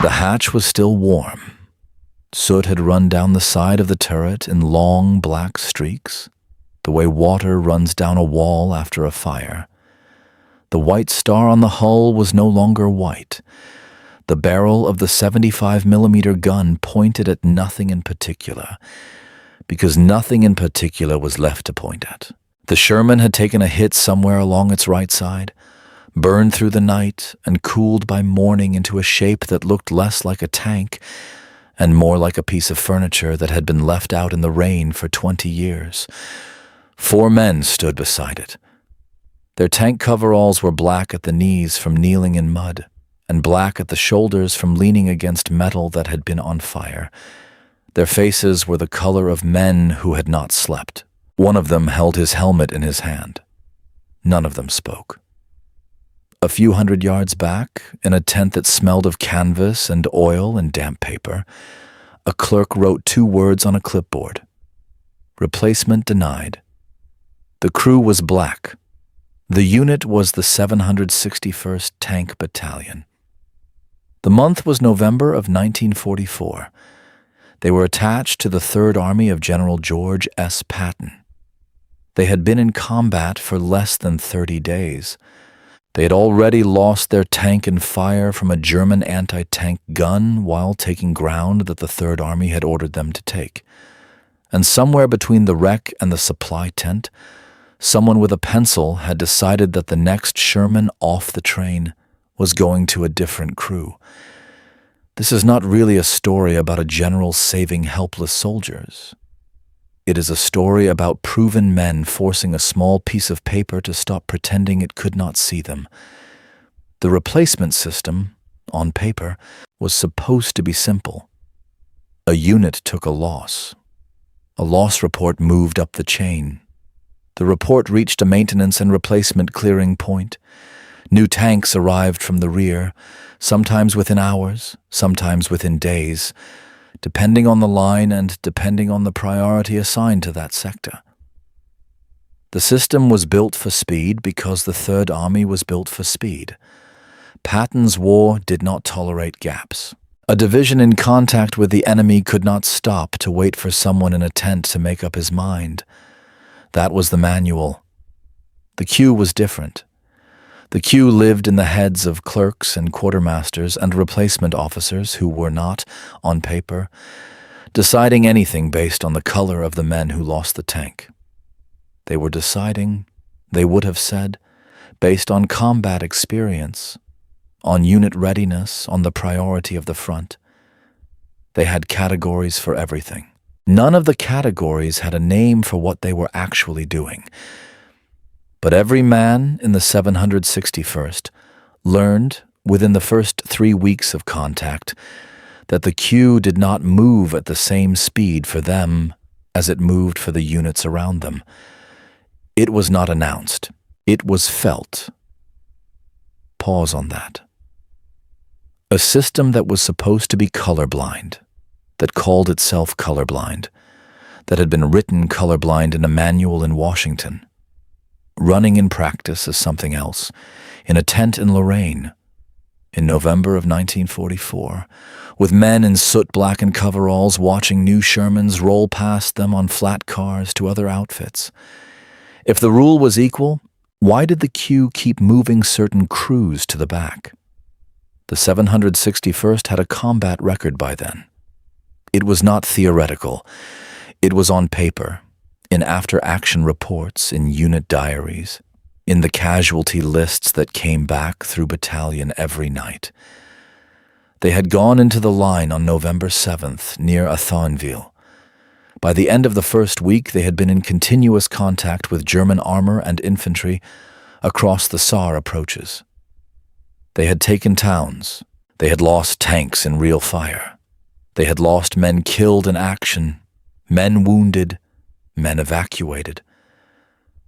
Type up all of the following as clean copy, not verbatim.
The hatch was still warm. Soot had run down the side of the turret in long black streaks, the way water runs down a wall after a fire. The white star on the hull was no longer white. The barrel of the 75mm gun pointed at nothing in particular, because nothing in particular was left to point at. The Sherman had taken a hit somewhere along its right side, burned through the night, and cooled by morning into a shape that looked less like a tank and more like a piece of furniture that had been left out in the rain for 20 years. 4 men stood beside it. Their tank coveralls were black at the knees from kneeling in mud, and black at the shoulders from leaning against metal that had been on fire. Their faces were the color of men who had not slept. One of them held his helmet in his hand. None of them spoke. A few hundred yards back, in a tent that smelled of canvas and oil and damp paper, a clerk wrote 2 words on a clipboard. Replacement denied. The crew was black. The unit was the 761st Tank Battalion. The month was November of 1944. They were attached to the 3rd Army of General George S. Patton. They had been in combat for less than 30 days. They had already lost their tank in fire from a German anti-tank gun while taking ground that the 3rd Army had ordered them to take. And somewhere between the wreck and the supply tent, someone with a pencil had decided that the next Sherman off the train was going to a different crew. This is not really a story about a general saving helpless soldiers. It is a story about proven men forcing a small piece of paper to stop pretending it could not see them. The replacement system, on paper, was supposed to be simple. A unit took a loss. A loss report moved up the chain. The report reached a maintenance and replacement clearing point. New tanks arrived from the rear, sometimes within hours, sometimes within days, depending on the line and depending on the priority assigned to that sector. The system was built for speed because the 3rd Army was built for speed. Patton's war did not tolerate gaps. A division in contact with the enemy could not stop to wait for someone in a tent to make up his mind. That was the manual. The queue was different. The queue lived in the heads of clerks and quartermasters and replacement officers who were not, on paper, deciding anything based on the color of the men who lost the tank. They were deciding, they would have said, based on combat experience, on unit readiness, on the priority of the front. They had categories for everything. None of the categories had a name for what they were actually doing. But every man in the 761st learned, within the first 3 weeks of contact, that the queue did not move at the same speed for them as it moved for the units around them. It was not announced. It was felt. Pause on that. A system that was supposed to be colorblind, that called itself colorblind, that had been written colorblind in a manual in Washington, running in practice as something else, in a tent in Lorraine, in November of 1944, with men in soot-blackened coveralls watching new Shermans roll past them on flat cars to other outfits. If the rule was equal, why did the queue keep moving certain crews to the back? The 761st had a combat record by then. It was not theoretical. It was on paper, in after-action reports, in unit diaries, in the casualty lists that came back through battalion every night. They had gone into the line on November 7th near Athonville. By the end of the first week, they had been in continuous contact with German armor and infantry across the Saar approaches. They had taken towns. They had lost tanks in real fire. They had lost men killed in action, men wounded, men evacuated.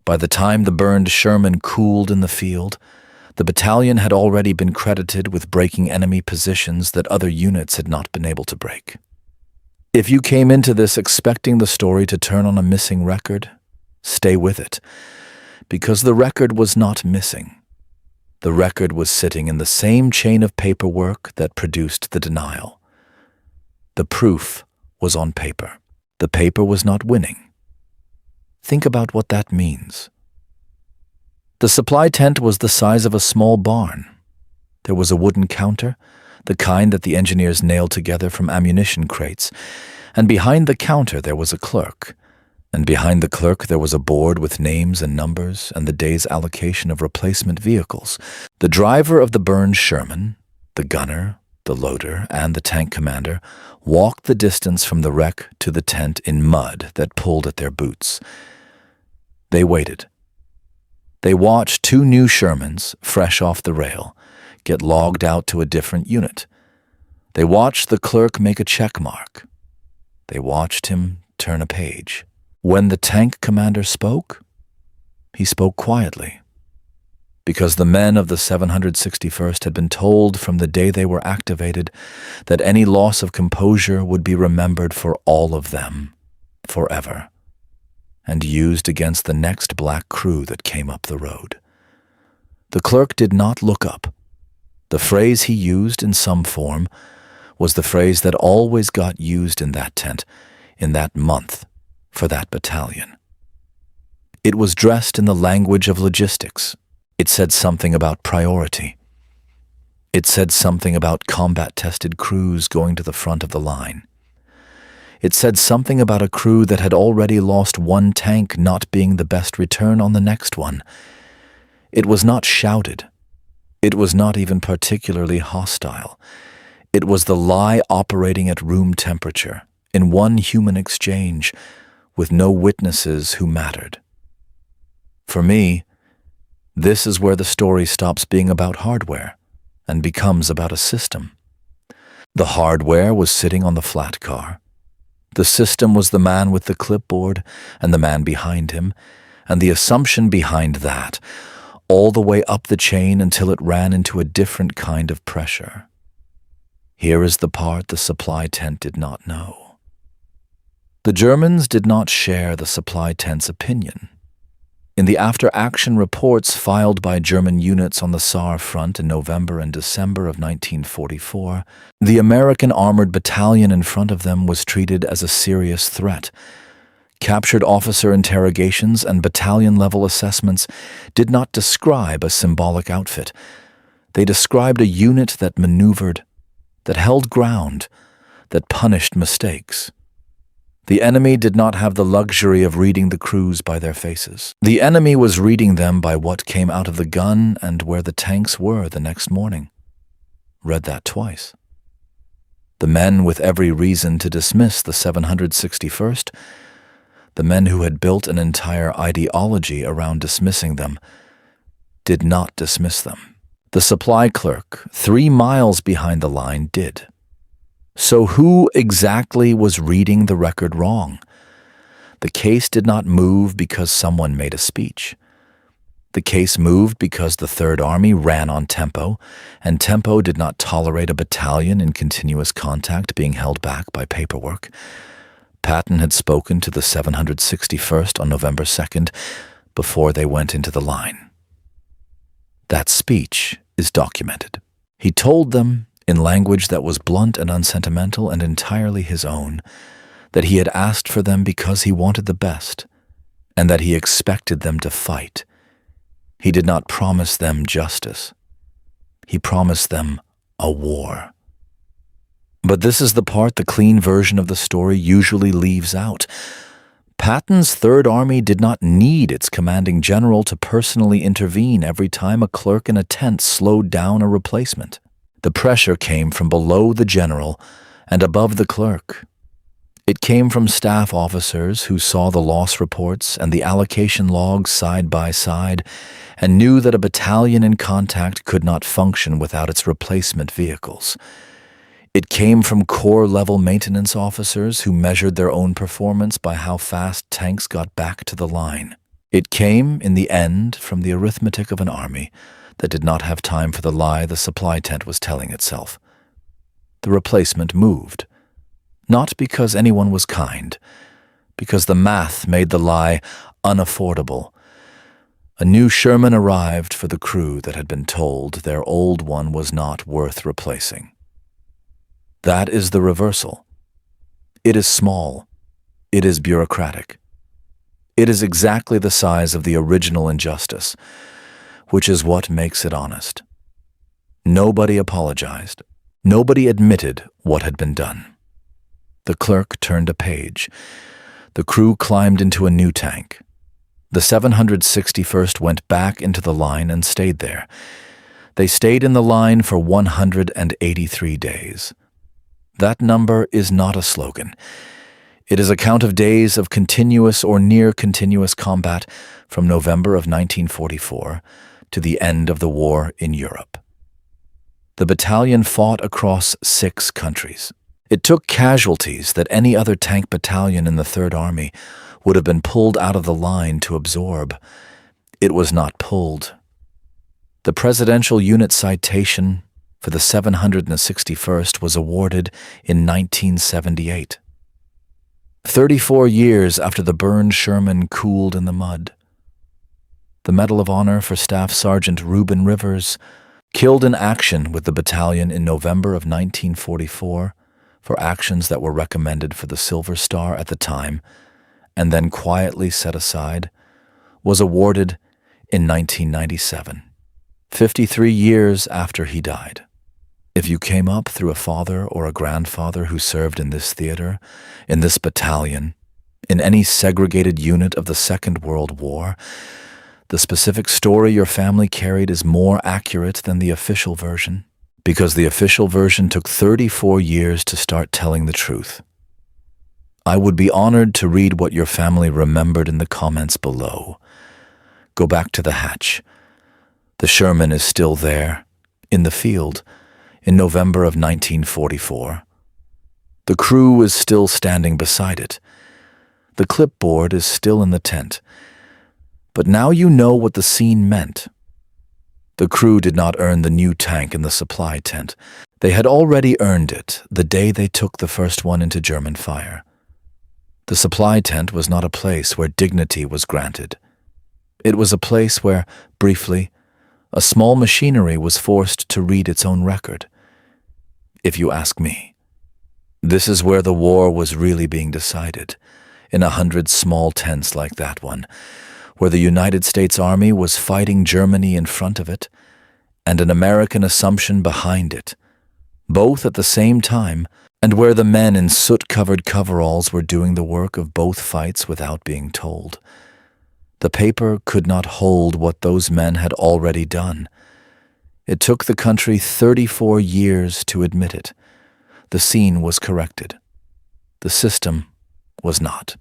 By the time the burned Sherman cooled in the field, the battalion had already been credited with breaking enemy positions that other units had not been able to break. If you came into this expecting the story to turn on a missing record, stay with it, because the record was not missing. The record was sitting in the same chain of paperwork that produced the denial. The proof was on paper. The paper was not winning. Think about what that means. The supply tent was the size of a small barn. There was a wooden counter, the kind that the engineers nailed together from ammunition crates, and behind the counter there was a clerk, and behind the clerk there was a board with names and numbers and the day's allocation of replacement vehicles. The driver of the burned Sherman, the gunner, the loader, and the tank commander walked the distance from the wreck to the tent in mud that pulled at their boots. They waited. They watched two new Shermans, fresh off the rail, get logged out to a different unit. They watched the clerk make a check mark. They watched him turn a page. When the tank commander spoke, he spoke quietly, because the men of the 761st had been told from the day they were activated that any loss of composure would be remembered for all of them, forever, and used against the next black crew that came up the road. The clerk did not look up. The phrase he used in some form was the phrase that always got used in that tent, in that month, for that battalion. It was dressed in the language of logistics. It said something about priority. It said something about combat-tested crews going to the front of the line. It said something about a crew that had already lost one tank not being the best return on the next one. It was not shouted. It was not even particularly hostile. It was the lie operating at room temperature, in one human exchange, with no witnesses who mattered. For me, this is where the story stops being about hardware and becomes about a system. The hardware was sitting on the flat car. The system was the man with the clipboard and the man behind him, and the assumption behind that, all the way up the chain until it ran into a different kind of pressure. Here is the part the supply tent did not know. The Germans did not share the supply tent's opinion. In the after-action reports filed by German units on the Saar front in November and December of 1944, the American armored battalion in front of them was treated as a serious threat. Captured officer interrogations and battalion-level assessments did not describe a symbolic outfit. They described a unit that maneuvered, that held ground, that punished mistakes. The enemy did not have the luxury of reading the crews by their faces. The enemy was reading them by what came out of the gun and where the tanks were the next morning. Read that twice. The men with every reason to dismiss the 761st, the men who had built an entire ideology around dismissing them, did not dismiss them. The supply clerk, 3 miles behind the line, did. So who exactly was reading the record wrong? The case did not move because someone made a speech. The case moved because the Third Army ran on tempo, and tempo did not tolerate a battalion in continuous contact being held back by paperwork. Patton had spoken to the 761st on November 2nd before they went into the line. That speech is documented. He told them, in language that was blunt and unsentimental and entirely his own, that he had asked for them because he wanted the best, and that he expected them to fight. He did not promise them justice. He promised them a war. But this is the part the clean version of the story usually leaves out. Patton's Third Army did not need its commanding general to personally intervene every time a clerk in a tent slowed down a replacement. The pressure came from below the general and above the clerk. It came from staff officers who saw the loss reports and the allocation logs side by side and knew that a battalion in contact could not function without its replacement vehicles. It came from corps-level maintenance officers who measured their own performance by how fast tanks got back to the line. It came, in the end, from the arithmetic of an army that did not have time for the lie the supply tent was telling itself. The replacement moved, not because anyone was kind, because the math made the lie unaffordable, A new Sherman arrived for the crew that had been told their old one was not worth replacing. That is the reversal. It is small. It is bureaucratic. It is exactly the size of the original injustice, which is what makes it honest. Nobody apologized. Nobody admitted what had been done. The clerk turned a page. The crew climbed into a new tank. The 761st went back into the line and stayed there. They stayed in the line for 183 days. That number is not a slogan. It is a count of days of continuous or near-continuous combat from November of 1944 to the end of the war in Europe. The battalion fought across 6 countries. It took casualties that any other tank battalion in the Third Army would have been pulled out of the line to absorb. It was not pulled. The Presidential Unit Citation for the 761st was awarded in 1978. 34 years after the burned Sherman cooled in the mud. The Medal of Honor for Staff Sergeant Ruben Rivers, killed in action with the battalion in November of 1944 for actions that were recommended for the Silver Star at the time and then quietly set aside, was awarded in 1997, 53 years after he died. If you came up through a father or a grandfather who served in this theater, in this battalion, in any segregated unit of the Second World War, the specific story your family carried is more accurate than the official version, because the official version took 34 years to start telling the truth. I would be honored to read what your family remembered in the comments below. Go back to the hatch. The Sherman is still there, in the field, in November of 1944. The crew is still standing beside it. The clipboard is still in the tent. But now you know what the scene meant. The crew did not earn the new tank in the supply tent. They had already earned it the day they took the first one into German fire. The supply tent was not a place where dignity was granted. It was a place where, briefly, a small machinery was forced to read its own record. If you ask me, this is where the war was really being decided, in 100 small tents like that one, where the United States Army was fighting Germany in front of it, and an American assumption behind it, both at the same time, and where the men in soot-covered coveralls were doing the work of both fights without being told. The paper could not hold what those men had already done. It took the country 34 years to admit it. The scene was corrected. The system was not.